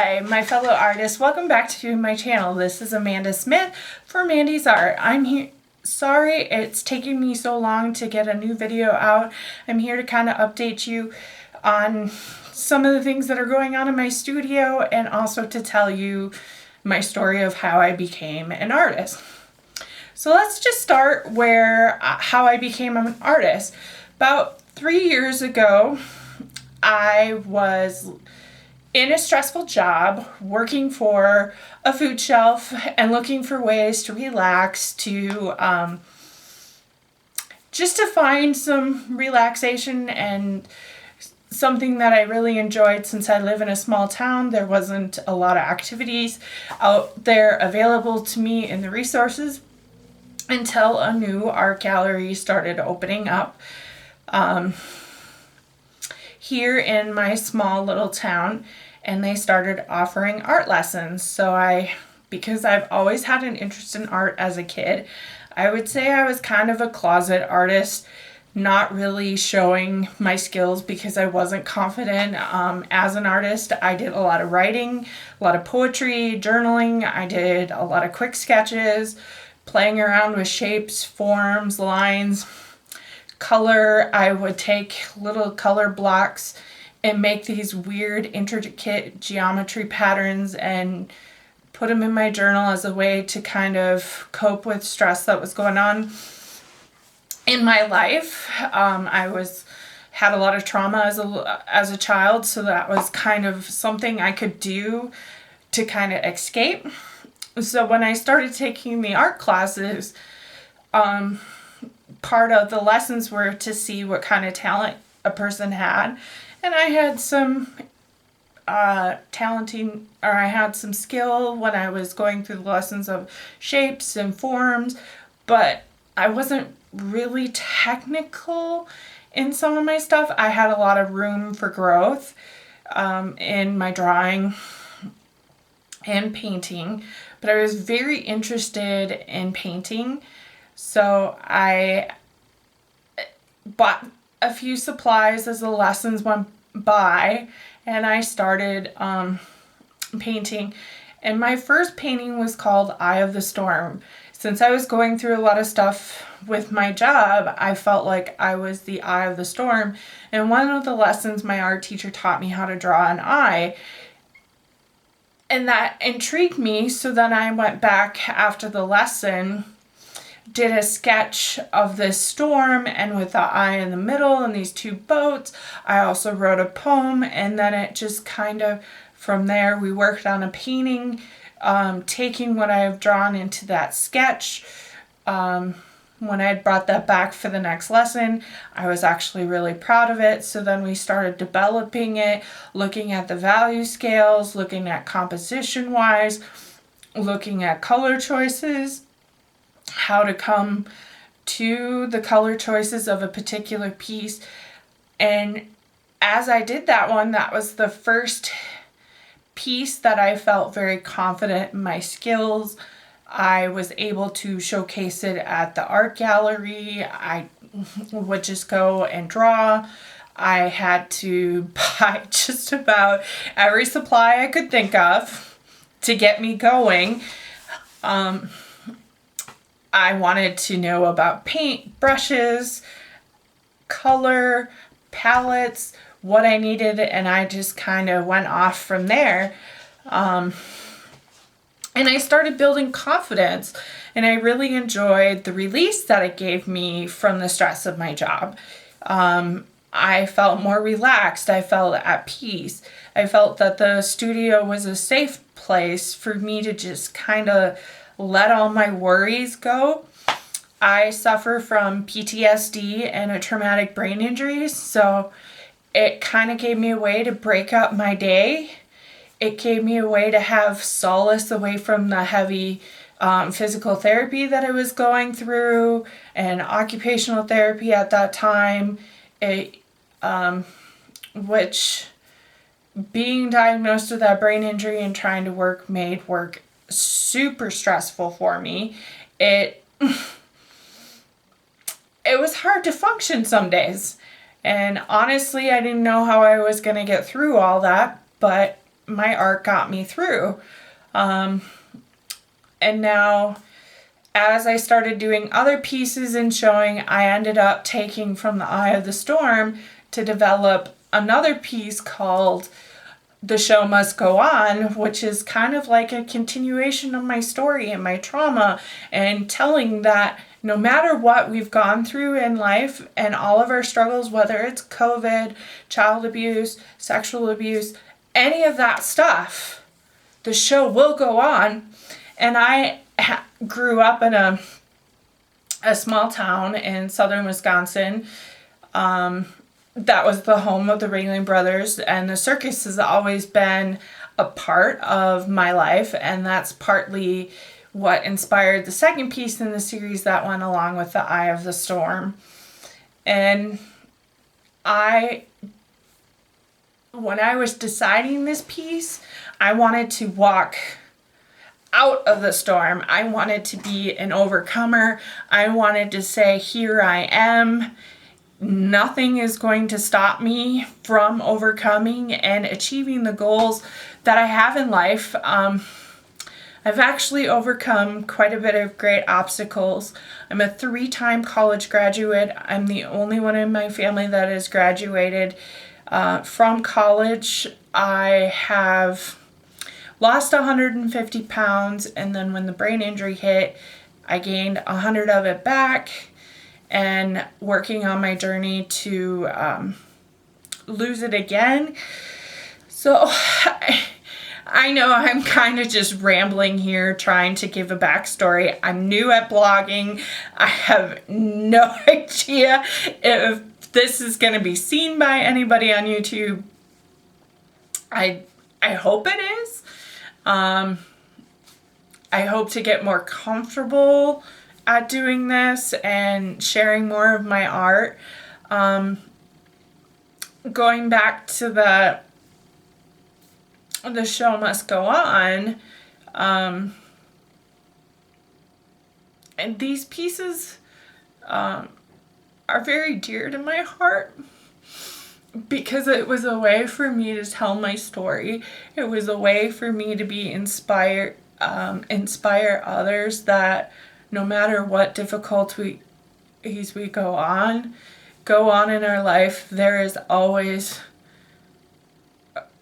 Hi, my fellow artists. Welcome back to my channel. This is Amanda Smith for Mandy's Art. I'm here. Sorry it's taking me so long to get a new video out. I'm here to kind of update you on some of the things that are going on in my studio and also to tell you my story of how I became an artist. So let's just start how I became an artist. About 3 years ago, I was in a stressful job, working for a food shelf and looking for ways to relax, just to find some relaxation and something that I really enjoyed. Since I live in a small town, there wasn't a lot of activities out there available to me in the resources until a new art gallery started opening up here in my small little town, and they started offering art lessons. So because I've always had an interest in art as a kid, I would say I was kind of a closet artist, not really showing my skills because I wasn't confident as an artist. I did a lot of writing, a lot of poetry, journaling. I did a lot of quick sketches, playing around with shapes, forms, lines, color. I would take little color blocks and make these weird intricate geometry patterns and put them in my journal as a way to kind of cope with stress that was going on in my life. I had a lot of trauma as a child, so that was kind of something I could do to kind of escape. So when I started taking the art classes, part of the lessons were to see what kind of talent a person had. And I had some I had some skill when I was going through the lessons of shapes and forms, but I wasn't really technical in some of my stuff. I had a lot of room for growth in my drawing and painting, but I was very interested in painting. So I bought a few supplies as the lessons went by, and I started painting. And my first painting was called Eye of the Storm. Since I was going through a lot of stuff with my job, I felt like I was the eye of the storm. And one of the lessons, my art teacher taught me how to draw an eye. And that intrigued me, so then I went back after the lesson, did a sketch of this storm, and with the eye in the middle and these two boats. I also wrote a poem, and then it just kind of, from there, we worked on a painting, taking what I have drawn into that sketch. When I had brought that back for the next lesson, I was actually really proud of it. So then we started developing it, looking at the value scales, looking at composition wise, looking at color choices, how to come to the color choices of a particular piece. And as I did that one, that was the first piece that I felt very confident in my skills. I was able to showcase it at the art gallery. I would just go and draw. I had to buy just about every supply I could think of to get me going. I wanted to know about paint, brushes, color, palettes, what I needed, and I just kind of went off from there. And I started building confidence, and I really enjoyed the release that it gave me from the stress of my job. I felt more relaxed. I felt at peace. I felt that the studio was a safe place for me to just kind of let all my worries go. I suffer from PTSD and a traumatic brain injury, so it kind of gave me a way to break up my day. It gave me a way to have solace away from the heavy physical therapy that I was going through and occupational therapy at that time, which being diagnosed with that brain injury and trying to work made work super stressful for me. It was hard to function some days, and honestly I didn't know how I was going to get through all that, but my art got me through. And now, as I started doing other pieces and showing, I ended up taking from the eye of the storm to develop another piece called The Show Must Go On, which is kind of like a continuation of my story and my trauma, and telling that no matter what we've gone through in life and all of our struggles, whether it's COVID, child abuse, sexual abuse, any of that stuff, the show will go on. And I grew up in a small town in southern Wisconsin. That was the home of the Ringling Brothers, and the circus has always been a part of my life, and that's partly what inspired the second piece in the series that went along with the Eye of the Storm. And when I was deciding this piece, I wanted to walk out of the storm. I wanted to be an overcomer. I wanted to say, here I am. Nothing is going to stop me from overcoming and achieving the goals that I have in life. I've actually overcome quite a bit of great obstacles. I'm a 3-time college graduate. I'm the only one in my family that has graduated from college. I have lost 150 pounds, and then when the brain injury hit, I gained 100 of it back, and working on my journey to lose it again. So I know I'm kind of just rambling here trying to give a backstory. I'm new at blogging. I have no idea if this is going to be seen by anybody on YouTube. I hope it is. I hope to get more comfortable at doing this and sharing more of my art. Going back to the show must go on. And these pieces are very dear to my heart, because it was a way for me to tell my story. It was a way for me to be inspire others that no matter what difficulties we go on in our life, there is always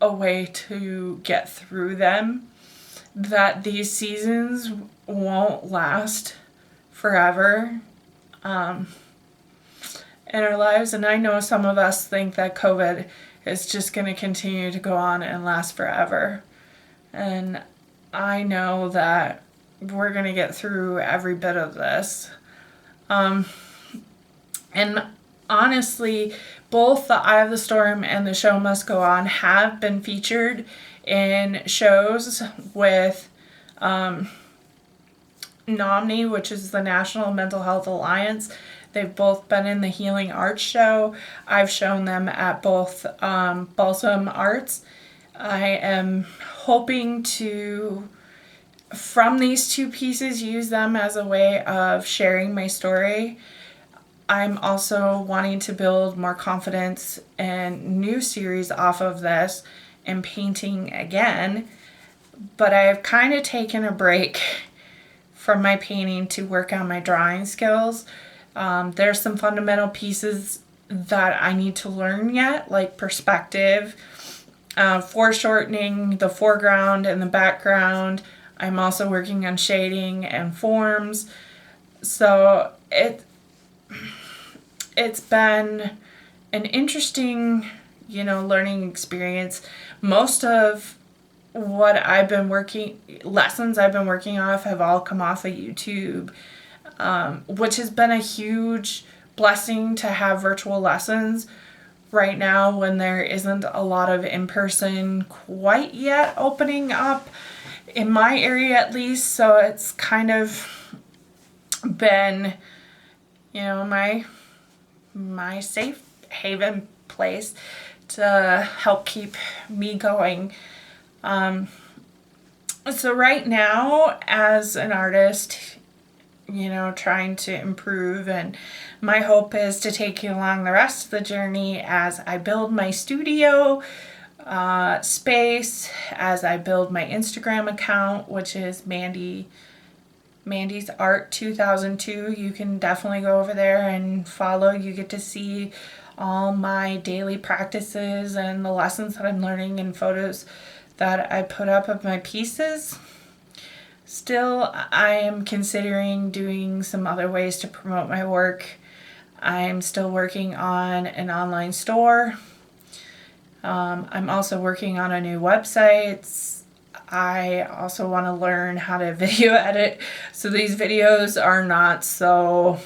a way to get through them, that these seasons won't last forever in our lives. And I know some of us think that COVID is just going to continue to go on and last forever. And I know that we're going to get through every bit of this. And honestly, both The Eye of the Storm and The Show Must Go On have been featured in shows with NOMNI, which is the National Mental Health Alliance. They've both been in the Healing Arts show. I've shown them at both Balsam Arts. I am hoping to, from these two pieces, use them as a way of sharing my story. I'm also wanting to build more confidence and new series off of this and painting again. But I've kind of taken a break from my painting to work on my drawing skills. There's some fundamental pieces that I need to learn yet, like perspective, foreshortening the foreground and the background. I'm also working on shading and forms. So it's been an interesting, learning experience. Most of what lessons I've been working off have all come off of YouTube, which has been a huge blessing to have virtual lessons right now when there isn't a lot of in-person quite yet opening up in my area, at least. So it's kind of been, my safe haven place to help keep me going. So right now, as an artist, trying to improve, and my hope is to take you along the rest of the journey as I build my studio, space as I build my Instagram account, which is Mandy's Art 2002. You can definitely go over there and follow. You get to see all my daily practices and the lessons that I'm learning and photos that I put up of my pieces. Still, I am considering doing some other ways to promote my work. I'm still working on an online store. I'm also working on a new website. I also want to learn how to video edit, so these videos are not so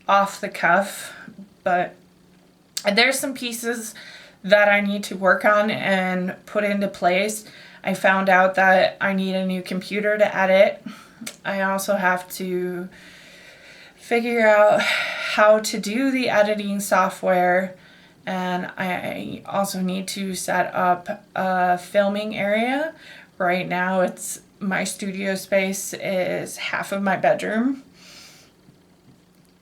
off the cuff, but there's some pieces that I need to work on and put into place. I found out that I need a new computer to edit. I also have to figure out how to do the editing software, and I also need to set up a filming area. Right now it's my studio space is half of my bedroom.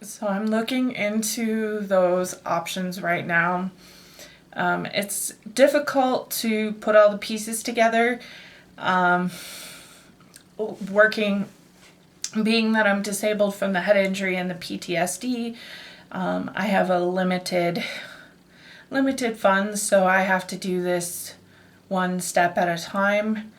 So I'm looking into those options right now. It's difficult to put all the pieces together. Being that I'm disabled from the head injury and the PTSD, I have a limited funds, so I have to do this one step at a time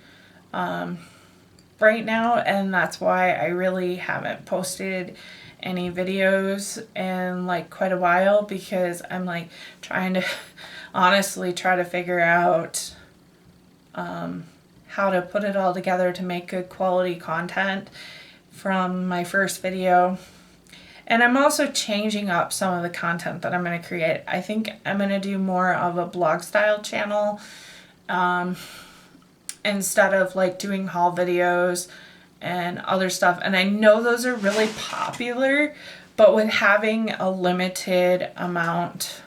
right now, and that's why I really haven't posted any videos in like quite a while, because I'm like trying to honestly try to figure out how to put it all together to make good quality content from my first video. And I'm also changing up some of the content that I'm going to create. I think I'm going to do more of a blog style channel instead of like doing haul videos and other stuff. And I know those are really popular, but with having a limited amount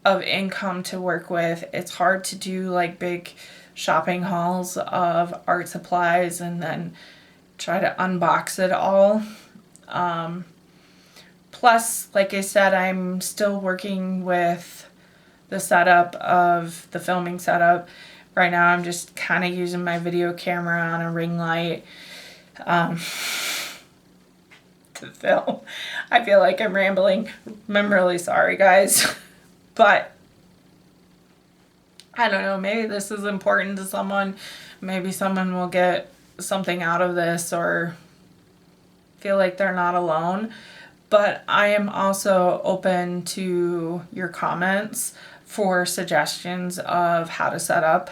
of income to work with, it's hard to do like big shopping hauls of art supplies and then try to unbox it all. Plus, like I said, I'm still working with the setup of the filming setup. Right now I'm just kind of using my video camera on a ring light to film. I feel like I'm rambling. I'm really sorry, guys. But I don't know, maybe this is important to someone. Maybe someone will get something out of this or feel like they're not alone. But I am also open to your comments for suggestions of how to set up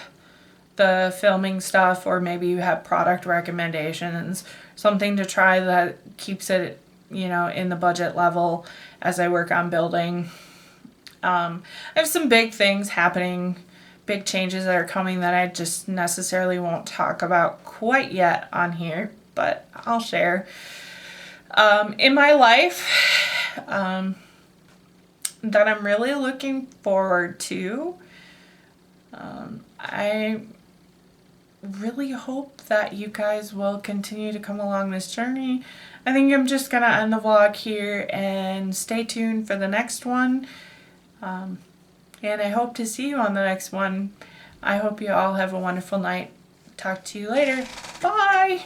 the filming stuff, or maybe you have product recommendations, something to try that keeps it, you know, in the budget level as I work on building. I have some big things happening, big changes that are coming that I just necessarily won't talk about quite yet on here, but I'll share. In my life that I'm really looking forward to, I really hope that you guys will continue to come along this journey. I think I'm just going to end the vlog here and stay tuned for the next one. And I hope to see you on the next one. I hope you all have a wonderful night. Talk to you later. Bye!